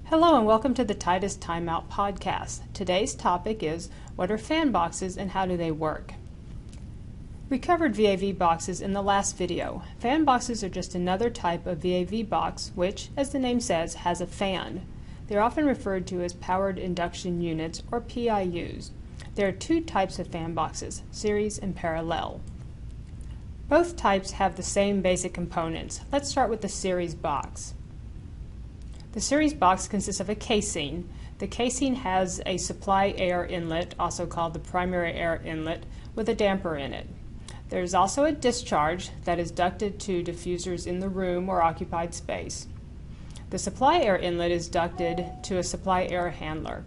Hello and welcome to the Titus Timeout podcast. Today's topic is what are fan boxes and how do they work? We covered VAV boxes in the last video. Fan boxes are just another type of VAV box which, as the name says, has a fan. They're often referred to as powered induction units or PIUs. There are two types of fan boxes, series and parallel. Both types have the same basic components. Let's start with the series box. The series box consists of a casing. The casing has a supply air inlet, also called the primary air inlet, with a damper in it. There is also a discharge that is ducted to diffusers in the room or occupied space. The supply air inlet is ducted to a supply air handler.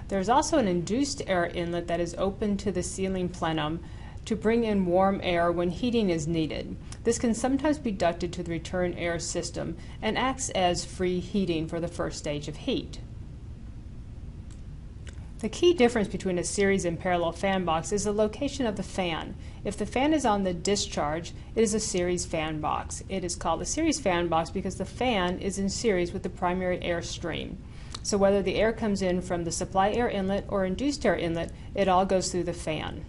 There is also an induced air inlet that is open to the ceiling plenum to bring in warm air when heating is needed. This can sometimes be ducted to the return air system and acts as free heating for the first stage of heat. The key difference between a series and parallel fan box is the location of the fan. If the fan is on the discharge, it is a series fan box. It is called a series fan box because the fan is in series with the primary air stream. So whether the air comes in from the supply air inlet or induced air inlet, it all goes through the fan.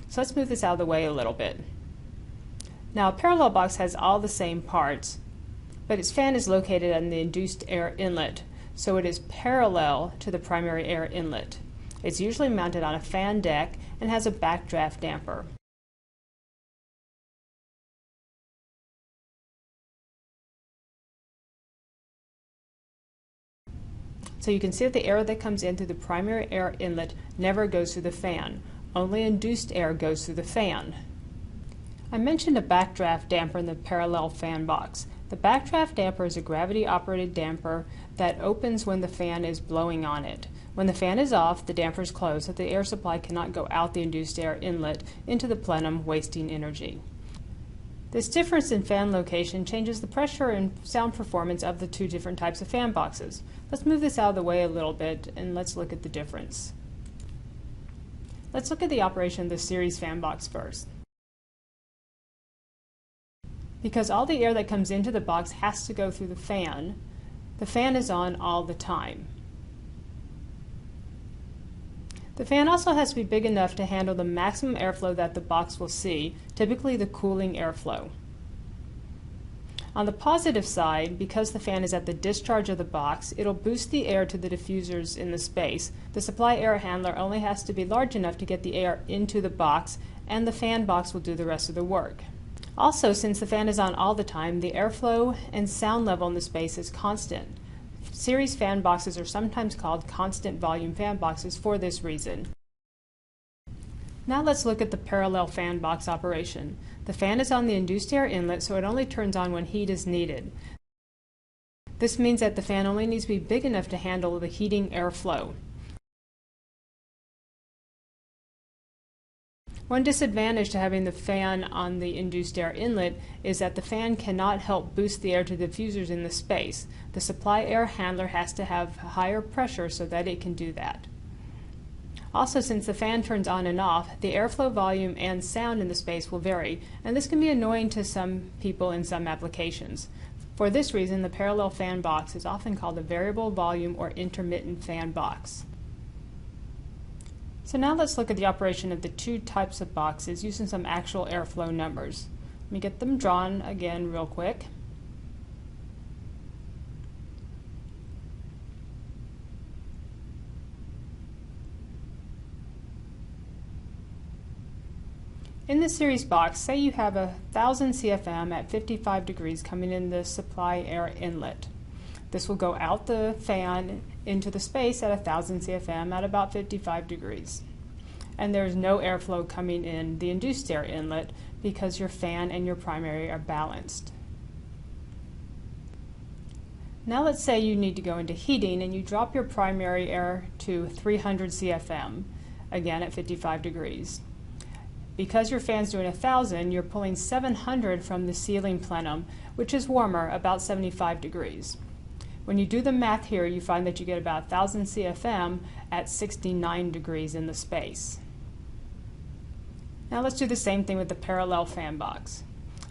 So let's move this out of the way a little bit. Now a parallel box has all the same parts, but its fan is located on the induced air inlet, so it is parallel to the primary air inlet. It's usually mounted on a fan deck and has a backdraft damper. So you can see that the air that comes in through the primary air inlet never goes through the fan. Only induced air goes through the fan. I mentioned a backdraft damper in the parallel fan box. The backdraft damper is a gravity-operated damper that opens when the fan is blowing on it. When the fan is off, the damper is closed so the air supply cannot go out the induced air inlet into the plenum, wasting energy. This difference in fan location changes the pressure and sound performance of the two different types of fan boxes. Let's move this out of the way a little bit and let's look at the difference. Let's look at the operation of the series fan box first. Because all the air that comes into the box has to go through the fan is on all the time. The fan also has to be big enough to handle the maximum airflow that the box will see, typically the cooling airflow. On the positive side, because the fan is at the discharge of the box, it'll boost the air to the diffusers in the space. The supply air handler only has to be large enough to get the air into the box, and the fan box will do the rest of the work. Also, since the fan is on all the time, the airflow and sound level in the space is constant. Series fan boxes are sometimes called constant volume fan boxes for this reason. Now let's look at the parallel fan box operation. The fan is on the induced air inlet, so it only turns on when heat is needed. This means that the fan only needs to be big enough to handle the heating airflow. One disadvantage to having the fan on the induced air inlet is that the fan cannot help boost the air to the diffusers in the space. The supply air handler has to have higher pressure so that it can do that. Also, since the fan turns on and off, the airflow volume and sound in the space will vary, and this can be annoying to some people in some applications. For this reason, the parallel fan box is often called a variable volume or intermittent fan box. So now let's look at the operation of the two types of boxes using some actual airflow numbers. Let me get them drawn again real quick. In the series box, say you have 1,000 CFM at 55 degrees coming in the supply air inlet. This will go out the fan into the space at 1,000 CFM at about 55 degrees. And there's no airflow coming in the induced air inlet because your fan and your primary are balanced. Now let's say you need to go into heating and you drop your primary air to 300 CFM, again at 55 degrees. Because your fan's doing 1,000, you're pulling 700 from the ceiling plenum, which is warmer, about 75 degrees. When you do the math here, you find that you get about 1,000 CFM at 69 degrees in the space. Now let's do the same thing with the parallel fan box.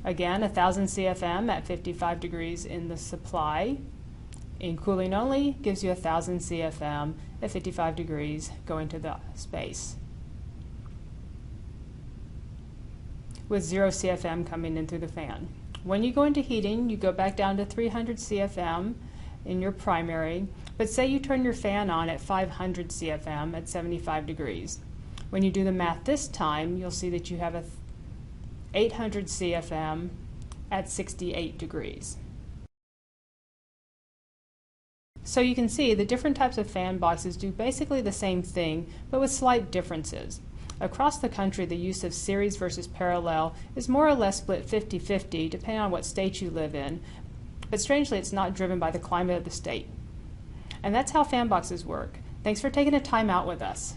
Again, 1,000 CFM at 55 degrees in the supply In cooling only, gives you 1,000 CFM at 55 degrees going to the space, with 0 CFM coming in through the fan. When you go into heating, you go back down to 300 CFM in your primary, but say you turn your fan on at 500 CFM at 75 degrees. When you do the math this time, you'll see that you have a 800 CFM at 68 degrees. So you can see the different types of fan boxes do basically the same thing, but with slight differences. Across the country, the use of series versus parallel is more or less split 50-50 depending on what state you live in, but strangely it's not driven by the climate of the state. And that's how fan boxes work. Thanks for taking the time out with us.